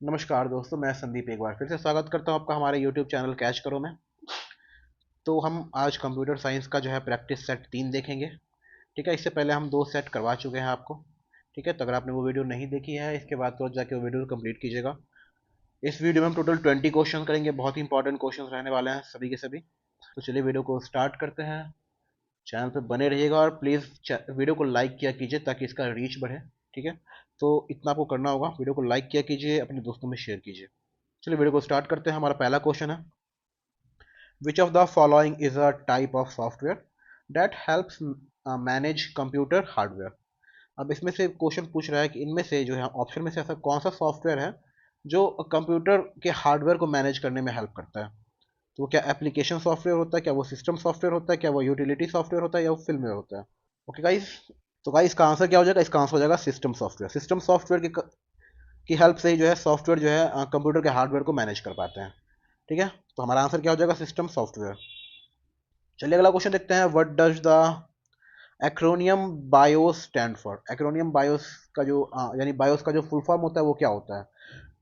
नमस्कार दोस्तों, मैं संदीप एक बार फिर से स्वागत करता हूं आपका हमारे यूट्यूब चैनल कैच करो में। तो हम आज कंप्यूटर साइंस का जो है प्रैक्टिस सेट 3 देखेंगे। ठीक है, इससे पहले हम 2 सेट करवा चुके हैं आपको। ठीक है, तो अगर आपने वो वीडियो नहीं देखी है, इसके बाद तो जाके वो वीडियो कंप्लीट कीजिएगा। इस वीडियो में हम टोटल 20 क्वेश्चन करेंगे, बहुत ही इंपॉर्टेंट क्वेश्चन रहने वाले हैं सभी के सभी। तो चलिए वीडियो को स्टार्ट करते हैं। चैनल पे बने रहिएगा और प्लीज़ वीडियो को लाइक किया कीजिए ताकि इसका रीच बढ़े। ठीक है, तो इतना आपको करना होगा, वीडियो को लाइक किया कीजिए, अपने दोस्तों में शेयर कीजिए। चलिए वीडियो को स्टार्ट करते हैं। हमारा पहला क्वेश्चन है, which of the following is a type of software that helps manage computer hardware? अब इसमें से क्वेश्चन पूछ रहा है कि इनमें से जो है ऑप्शन में से ऐसा कौन सा सॉफ्टवेयर है जो कंप्यूटर के हार्डवेयर को मैनेज करने में हेल्प करता है। तो वो क्या एप्लीकेशन सॉफ्टवेयर होता है, क्या वो सिस्टम सॉफ्टवेयर होता है, क्या वो यूटिलिटी सॉफ्टवेयर होता है, या वो फिल्मवेयर होता है। ओके गाइस, तो गाइस इसका आंसर क्या हो जाएगा? इसका आंसर हो जाएगा सिस्टम सॉफ्टवेयर। सिस्टम सॉफ्टवेयर की हेल्प से ही जो है सॉफ्टवेयर जो है कंप्यूटर के हार्डवेयर को मैनेज कर पाते हैं। ठीक है, तो हमारा आंसर क्या हो जाएगा? System software. चलिए अगला क्वेश्चन देखते हैं, what does the acromion BIOS stand for. Acromion BIOS का जो यानी बायोस का जो फुल फॉर्म होता है वो क्या होता है?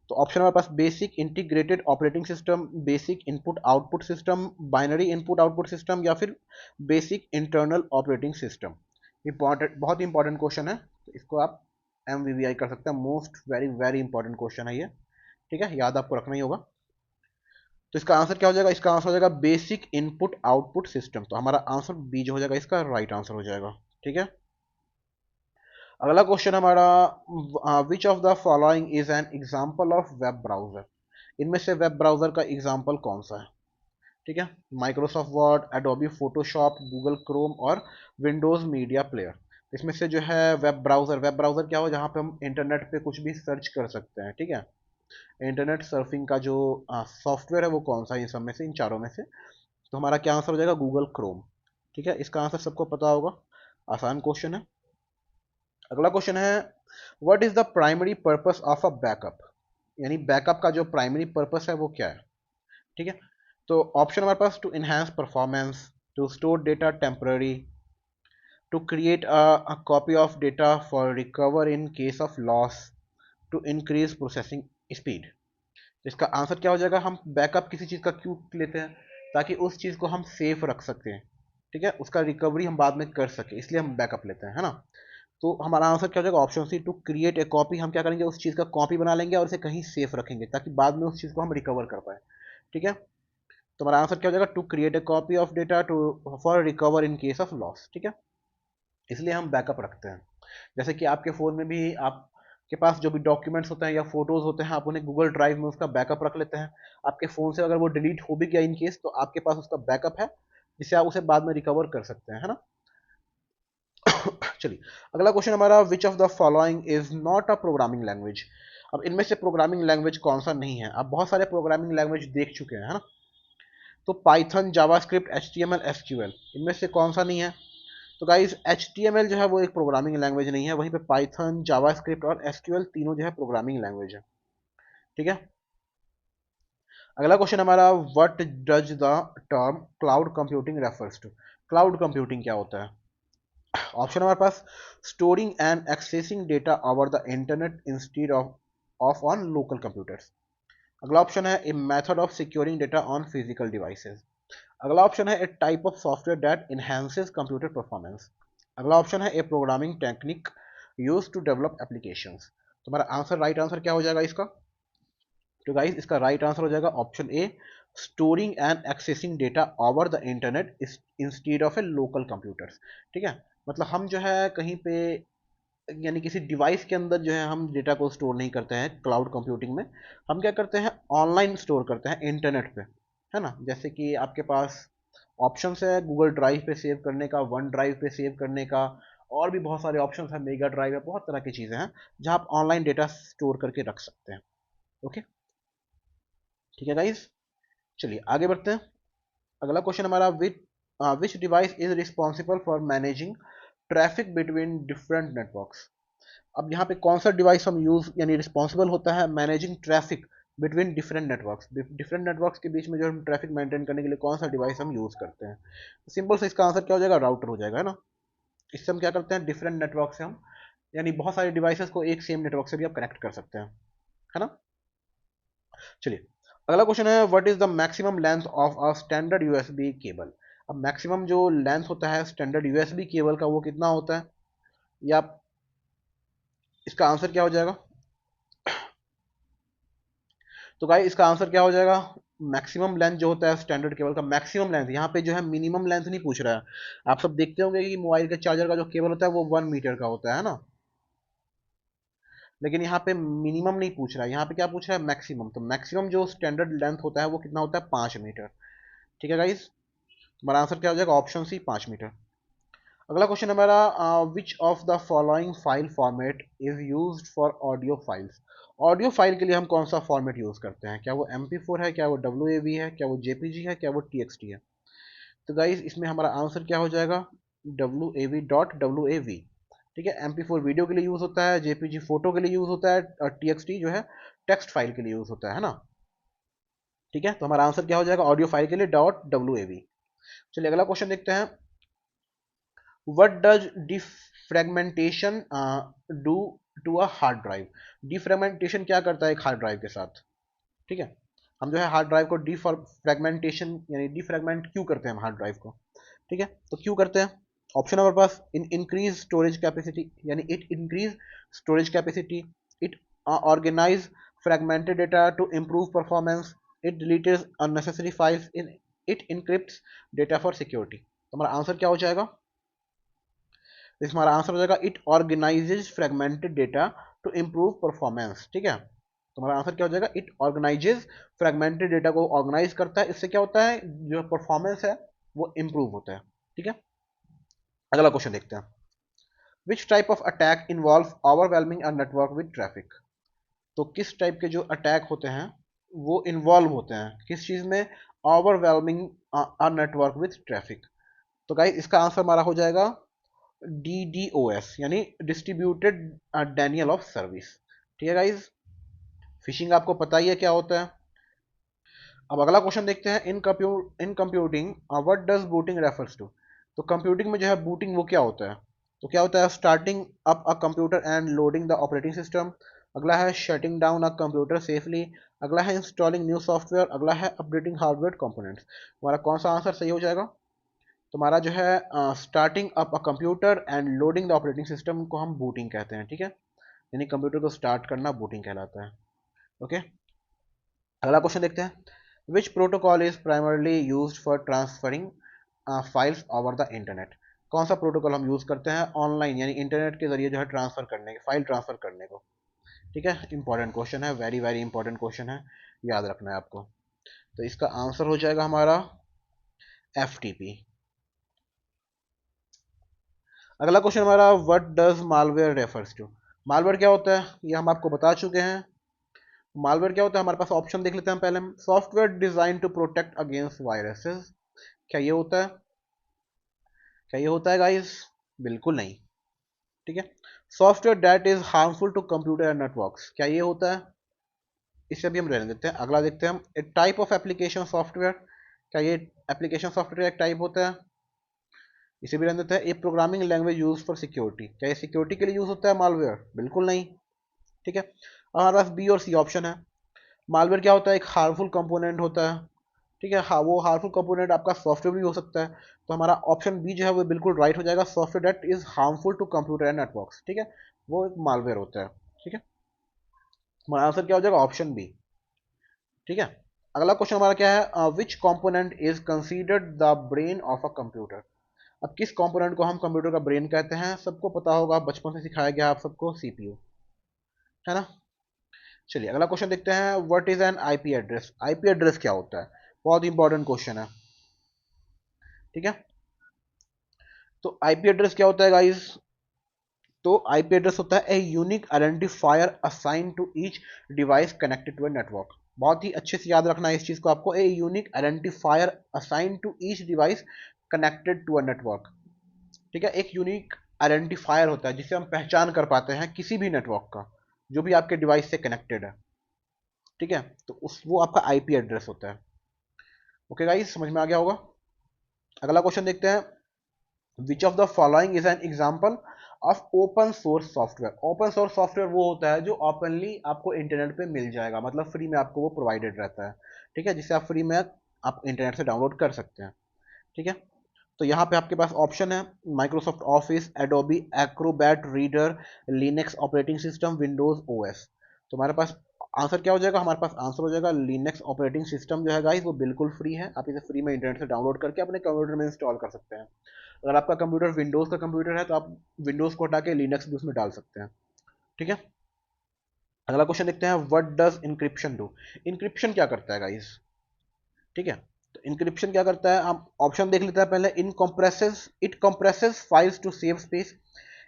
तो ऑप्शन हमारे पास basic integrated operating system, basic input output system, binary input output system, या फिर basic internal operating system. Important, बहुत इंपॉर्टेंट क्वेश्चन है, तो इसको आप MVVI कर सकते हैं। Most very very important question है ये। ठीक है, याद आपको रखना ही होगा। तो इसका आंसर क्या हो जाएगा? इसका आंसर हो जाएगा बेसिक इनपुट आउटपुट सिस्टम। तो हमारा आंसर बी जो हो जाएगा इसका राइट आंसर हो जाएगा। ठीक है, अगला क्वेश्चन हमारा, which of the following is an example of web browser. इनमें से वेब ब्राउजर का एग्जांपल कौन सा है? ठीक है, Microsoft word, Adobe Photoshop, Google Chrome और विंडोज मीडिया प्लेयर। इसमें से जो है वेब ब्राउजर क्या हो? जहां पे हम इंटरनेट पे कुछ भी सर्च कर सकते हैं। ठीक है, इंटरनेट सर्फिंग का जो सॉफ्टवेयर है वो कौन सा है इन सब में से, इन चारों में से? तो हमारा क्या आंसर हो जाएगा? Google Chrome. ठीक है, इसका आंसर सबको पता होगा, आसान क्वेश्चन है। अगला क्वेश्चन है, what is the primary purpose of a backup. यानी बैकअप का जो प्राइमरी पर्पस है वो क्या है? ठीक है, तो ऑप्शन हमारे पास, to enhance performance, to store data temporary, to create a copy of data for recover in case of loss, to increase processing speed. इसका आंसर क्या हो जाएगा? हम बैकअप किसी चीज़ का क्यों लेते हैं? ताकि उस चीज़ को हम सेफ रख सकते हैं। ठीक है, उसका रिकवरी हम बाद में कर सके, इसलिए हम बैकअप लेते हैं, है ना। तो हमारा आंसर क्या हो जाएगा? Option C, to create a copy. हम क्या करेंगे? उस चीज़ का कॉपी बना लेंगे और इसे कहीं सेफ रखेंगे ताकि बाद में उस चीज़ को हम रिकवर कर पाए। ठीक है, तो हमारा आंसर क्या हो जाएगा? To create a copy of data to for recover in case of loss. ठीक है, इसलिए हम बैकअप रखते हैं। जैसे कि आपके फ़ोन में भी आपके पास जो भी डॉक्यूमेंट्स होते हैं या फोटोज़ होते हैं, आप उन्हें गूगल ड्राइव में उसका बैकअप रख लेते हैं। आपके फ़ोन से अगर वो डिलीट हो भी गया इन केस, तो आपके पास उसका बैकअप है जिससे आप उसे बाद में रिकवर कर सकते हैं, है ना। चलिए अगला क्वेश्चन हमारा, which of the following is not a programming language. अब इनमें से प्रोग्रामिंग लैंग्वेज कौन सा नहीं है? आप बहुत सारे प्रोग्रामिंग लैंग्वेज देख चुके हैं, है ना। तो पाइथन, जावास्क्रिप्ट, एचटीएमएल, एसक्यूएल, इनमें से कौन सा नहीं है? तो गाइस एचटीएमएल जो है वो एक प्रोग्रामिंग लैंग्वेज नहीं है, वहीं पे पाइथन, जावास्क्रिप्ट और एसक्यूएल तीनों जो है प्रोग्रामिंग लैंग्वेज है। ठीक है, अगला क्वेश्चन हमारा, what does the term cloud computing refers to. Cloud computing क्या होता है? ऑप्शन हमारे पास, storing and accessing data over the internet instead of on local computers. अगला ऑप्शन है, a method of securing data on physical devices. अगला option है, a type of software that enhances computer performance. अगला option है, a programming technique use to develop applications. तुम्हारा answer, right answer क्या हो जाएगा इसका? तो गाइस इसका राइट आंसर हो जाएगा option A, storing and accessing data over the internet instead of A local computers. ठीक है, मतलब हम जो है कहीं पे, यानी किसी डिवाइस के अंदर जो है हम डेटा को स्टोर नहीं करते हैं क्लाउड कंप्यूटिंग में। हम क्या करते हैं? ऑनलाइन स्टोर करते हैं इंटरनेट पे, है ना। जैसे कि आपके पास ऑप्शन है गूगल ड्राइव पे सेव करने का, वन ड्राइव पे सेव करने का, और भी बहुत सारे ऑप्शन है, मेगा ड्राइव है, बहुत तरह की चीज़ें हैं जहाँ आप ऑनलाइन डेटा स्टोर करके रख सकते हैं। ओके, ठीक है गाइज, चलिए आगे बढ़ते हैं। अगला क्वेश्चन हमारा, विच device is responsible for managing traffic between different networks. अब यहाँ पे कौन सा डिवाइस हम यूज, यानी रिस्पॉन्सिबल होता है managing traffic between different networks. Different networks के बीच में जो हम ट्रैफिक मेंटेन करने के लिए कौन सा डिवाइस हम यूज करते हैं? सिंपल से इसका आंसर क्या हो जाएगा? राउटर हो जाएगा, है ना। इससे हम क्या करते हैं? डिफरेंट नेटवर्क से हम, यानी बहुत सारे डिवाइसेस को एक सेम नेटवर्क से भी आप कनेक्ट कर सकते हैं, है ना। चलिए अगला क्वेश्चन है, what is the maximum length of a standard USB cable. अब मैक्सिमम जो लेंथ होता है स्टैंडर्ड यूएसबी केबल का वो कितना होता है, या इसका आंसर क्या हो जाएगा। तो गाइस इसका आंसर क्या हो जाएगा, मैक्सिमम लेंथ जो होता है स्टैंडर्ड केबल का मैक्सिमम लेंथ, यहाँ पे जो है मिनिमम लेंथ नहीं पूछ रहा है। आप सब देखते होंगे कि मोबाइल के चार्जर का जो केबल होता है वो 1 मीटर का होता है ना, लेकिन यहाँ पे मिनिमम नहीं पूछ रहा है, यहाँ पे क्या पूछ रहा है, मैक्सिमम। तो मैक्सिमम जो स्टैंडर्ड लेंथ होता है वो कितना होता है, 5 मीटर। ठीक है गाइस, हमारा आंसर क्या हो जाएगा, ऑप्शन सी 5 मीटर। अगला क्वेश्चन है मेरा, which of the following file format is used for audio files. Audio file के लिए हम कौन सा फॉर्मेट यूज करते हैं, क्या वो MP4 है, क्या वो WAV है, क्या वो JPG है, क्या वो TXT है। तो गाइज इसमें हमारा आंसर क्या हो जाएगा, WAV.WAV। ठीक है, MP4 वीडियो के लिए यूज होता है, JPG फोटो के लिए यूज होता है, और TXT जो है टेक्स्ट फाइल के लिए यूज होता है ना। ठीक है, तो हमारा आंसर क्या हो जाएगा, ऑडियो फाइल के लिए .WAV। चलिए अगला क्वेश्चन देखते हैं, what does defragmentation do to a hard drive। Defragmentation क्या करता है एक हार्ड ड्राइव के साथ। ठीक है, हम जो है हार्ड ड्राइव को डिफ्रेगमेंटेशन यानी डिफ्रेगमेंट क्यों करते हैं हम हार्ड ड्राइव को। ठीक है, तो क्यों करते हैं, ऑप्शन हमारे पास, इन इंक्रीज स्टोरेज कैपेसिटी यानी it increase storage capacity, it organize fragmented data to improve performance, it deleted unnecessary files, in it encrypts data for security. तो हमारा आंसर क्या हो जाएगा, तो इसमें हमारा आंसर हो जाएगा it organises fragmented data to improve performance. ठीक है, तो हमारा आंसर क्या हो जाएगा, इट ऑर्गेनाइजेज फ्रेगमेंटेड डेटा को ऑर्गेनाइज करता है, इससे क्या होता है जो परफॉर्मेंस है वो इम्प्रूव होता है। ठीक है, अगला क्वेश्चन देखते हैं, which type of attack involve overwhelming a network with traffic. तो किस टाइप के जो अटैक होते हैं वो इन्वॉल्व होते हैं किस चीज में, overwhelming a network with traffic. तो गाइस इसका आंसर हमारा हो जाएगा DDoS यानी डिस्ट्रीब्यूटेड डेनियल ऑफ सर्विस। ठीक है गाइज, फिशिंग आपको पता ही है क्या होता है। अब अगला क्वेश्चन देखते हैं, in computing what does booting refers to. तो कंप्यूटिंग में जो है बूटिंग वो क्या होता है, तो क्या होता है, starting up a computer and loading the operating system. अगला है shutting down a computer safely. अगला है इंस्टॉलिंग न्यू सॉफ्टवेयर। अगला है अपडेटिंग हार्डवेयर कंपोनेंट्स। हमारा कौन सा आंसर सही हो जाएगा, तुम्हारा जो है starting up a computer and loading the operating system को हम बूटिंग कहते हैं। ठीक है, यानी कंप्यूटर को स्टार्ट करना बूटिंग कहलाता है। ओके, अगला क्वेश्चन देखते हैं, विच protocol is primarily used for transferring files over the internet. कौन सा प्रोटोकॉल हम यूज करते हैं ऑनलाइन यानी इंटरनेट के जरिए जो है ट्रांसफर करने के, फाइल ट्रांसफर करने को। ठीक है, इंपॉर्टेंट क्वेश्चन है, वेरी वेरी इंपॉर्टेंट क्वेश्चन है, याद रखना है आपको। तो इसका आंसर हो जाएगा हमारा FTP। अगला क्वेश्चन हमारा, what does malware refers to. Malware क्या होता है ये हम आपको बता चुके हैं। मालवेयर क्या होता है, हमारे पास ऑप्शन देख लेते हैं पहले हम, software design to protect against viruses. क्या ये होता है, क्या ये होता है गाइस, बिल्कुल नहीं। ठीक है, software that is harmful to computer and networks, क्या ये होता है, इसे भी हम रहने देते हैं। अगला देखते हैं हम, ए टाइप ऑफ एप्लीकेशन सॉफ्टवेयर, क्या ये एप्लीकेशन सॉफ्टवेयर एक टाइप होता है, इसे भी रहने देते हैं। ए programming language use for security, क्या ये सिक्योरिटी के लिए यूज होता है मालवेयर, बिल्कुल नहीं। ठीक है, अब हमारे पास B और C ऑप्शन है। मालवेयर क्या होता है, एक हार्मफुल कंपोनेंट होता है। ठीक है, हाँ वो हार्मफुल कंपोनेंट आपका सॉफ्टवेयर भी हो सकता है। तो हमारा ऑप्शन बी जो है वो बिल्कुल राइट हो जाएगा, software that is harmful to computer and networks. ठीक है, वो एक मालवेयर होता है। ठीक है, हमारा आंसर क्या हो जाएगा, ऑप्शन बी। ठीक है, अगला क्वेश्चन हमारा क्या है, विच component is considered the brain of a computer. अब किस कंपोनेंट को हम कंप्यूटर का ब्रेन कहते हैं, सबको पता होगा, बचपन से सिखाया गया आप सबको, CPU, है ना। चलिए अगला क्वेश्चन देखते हैं, what is an IP address. IP address क्या होता है, बहुत इंपॉर्टेंट क्वेश्चन है। ठीक है, तो IP एड्रेस क्या होता है गाइस, तो IP एड्रेस होता है a unique identifier assign to each device connected to a network. बहुत ही अच्छे से याद रखना है इस चीज को आपको, a unique identifier assign to each device connected to a network. ठीक है, एक यूनिक आइडेंटिफायर होता है जिससे हम पहचान कर पाते हैं किसी भी नेटवर्क का जो भी आपके डिवाइस से कनेक्टेड है। ठीक है, तो उस वो आपका IP एड्रेस होता है। ओके गाइस, समझ में आ गया होगा। अगला क्वेश्चन देखते हैं, which of the following is an example of open source software. Open source software वो होता है जो ओपनली आपको इंटरनेट पे मिल जाएगा, मतलब फ्री में आपको वो प्रोवाइडेड रहता है, ठीक है, जिसे आप फ्री में आप इंटरनेट से डाउनलोड कर सकते हैं, ठीक है। तो यहाँ पे आपके पास ऑप्शन है Microsoft office, Adobe Acrobat reader, Linux operating system, Windows OS. तो हमारे पास आंसर क्या हो जाएगा, हमारे पास आंसर हो जाएगा लिनक्स ऑपरेटिंग सिस्टम जो है गाइस वो बिल्कुल फ्री है, आप इसे फ्री में इंटरनेट से डाउनलोड करके अपने कंप्यूटर में इंस्टॉल कर सकते हैं। अगर आपका कंप्यूटर विंडोज का कंप्यूटर है तो आप विंडोज को हटा के लिनक्स भी उसमें डाल सकते हैं, ठीक है। अगला क्वेश्चन देखते हैं, what does encryption do. Encryption क्या करता है गाइस, ठीक है। तो इंक्रिप्शन क्या करता है, हम ऑप्शन देख लेते हैं पहले। It compresses files to save space,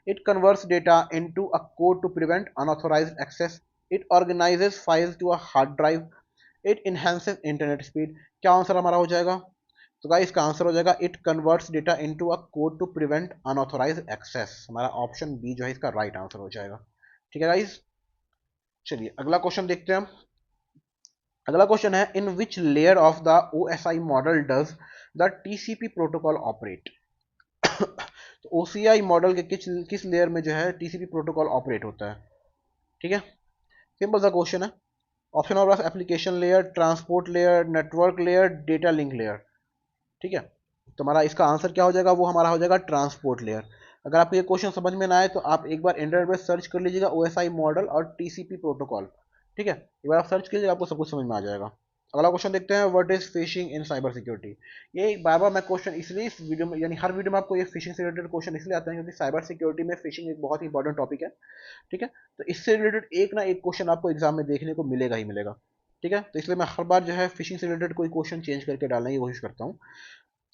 it converts data into a code to prevent unauthorised access, it organises files to a hard drive, it enhances internet speed. क्या आंसर हमारा हो जाएगा, तो गाइस इसका आंसर हो जाएगा it converts data into a code to prevent unauthorised access. हमारा ऑप्शन बी जो है इसका राइट आंसर हो जाएगा, ठीक है गाइस। चलिए अगला क्वेश्चन देखते हैं हम। अगला क्वेश्चन है, in which layer of the OSI model does the TCP protocol operate. तो ओसीआई मॉडल के किस किस लेयर में जो है टीसीपी प्रोटोकॉल ऑपरेट होता है, ठीक है। सिंपल सा क्वेश्चन है। ऑप्शन हमारे पास application layer, transport layer, network layer, data link layer, ठीक है। तो हमारा इसका आंसर क्या हो जाएगा, वो हमारा हो जाएगा ट्रांसपोर्ट लेयर। अगर आपको ये क्वेश्चन समझ में ना आए तो आप एक बार इंटरनेट पर सर्च कर लीजिएगा ओएसआई मॉडल और टीसीपी प्रोटोकॉल, ठीक है। एक बार आप सर्च कीजिएगा आपको सब कुछ समझ में आ जाएगा। अगला क्वेश्चन देखते हैं, what is phishing in cyber security. ये बार बार मैं क्वेश्चन इसलिए इस वीडियो में यानी हर वीडियो में आपको ये फिशिंग से रिलेटेड क्वेश्चन इसलिए आते हैं क्योंकि साइबर सिक्योरिटी में फिशिंग एक बहुत ही इंपॉर्टेंट टॉपिक है, ठीक है। तो इससे रिलेटेड एक ना एक क्वेश्चन आपको एग्जाम में देखने को मिलेगा ही मिलेगा, ठीक है। तो इसलिए मैं हर बार जो है फिशिंग से रिलेटेड कोई क्वेश्चन चेंज करके डालने की कोशिश करता हूँ।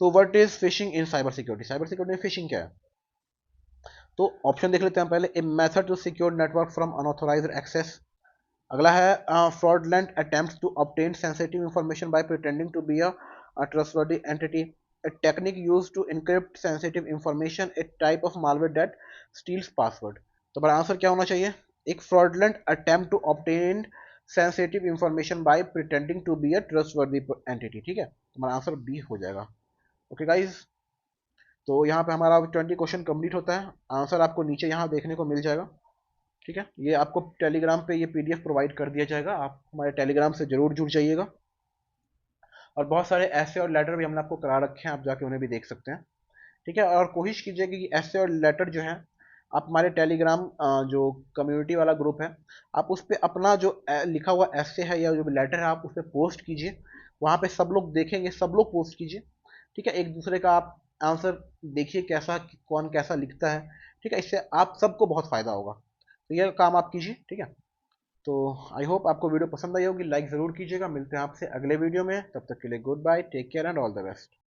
तो what is phishing in cyber security, cyber security में फिशिंग क्या है। तो ऑप्शन देख लेते हैं पहले, a method to secure network from unauthorised access. अगला है fraudulent attempts to obtain sensitive information by pretending to be a trustworthy entity, a technique used to encrypt sensitive information, a type of malware that steals password। तो हमारा answer क्या होना चाहिए, एक fraudulent attempt to obtain sensitive information by pretending to be a trustworthy entity, ठीक है। हमारा answer B हो जाएगा, ओके गाइज। तो यहाँ पे हमारा 20 क्वेश्चन कंप्लीट होता है, आंसर आपको नीचे यहाँ देखने को मिल जाएगा, ठीक है। ये आपको टेलीग्राम पे ये पीडीएफ प्रोवाइड कर दिया जाएगा, आप हमारे टेलीग्राम से जरूर जुड़ जाइएगा। और बहुत सारे ऐसे और लेटर भी हमने आपको करा रखे हैं, आप जाके उन्हें भी देख सकते हैं, ठीक है। और कोशिश कीजिएगा कि ऐसे और लेटर जो है आप हमारे टेलीग्राम जो कम्युनिटी वाला ग्रुप है, आप उस पर अपना जो लिखा हुआ ऐसे है या जो लेटर है आप उस पर पोस्ट कीजिए, वहाँ पे सब लोग देखेंगे, सब लोग पोस्ट कीजिए, ठीक है। एक दूसरे का आप आंसर देखिए कैसा कौन कैसा लिखता है, ठीक है। इससे आप सबको बहुत फ़ायदा होगा, तो यह काम आप कीजिए, ठीक है। तो आई होप आपको वीडियो पसंद आई होगी, लाइक ज़रूर कीजिएगा। मिलते हैं आपसे अगले वीडियो में, तब तक के लिए goodbye, take care and all the best.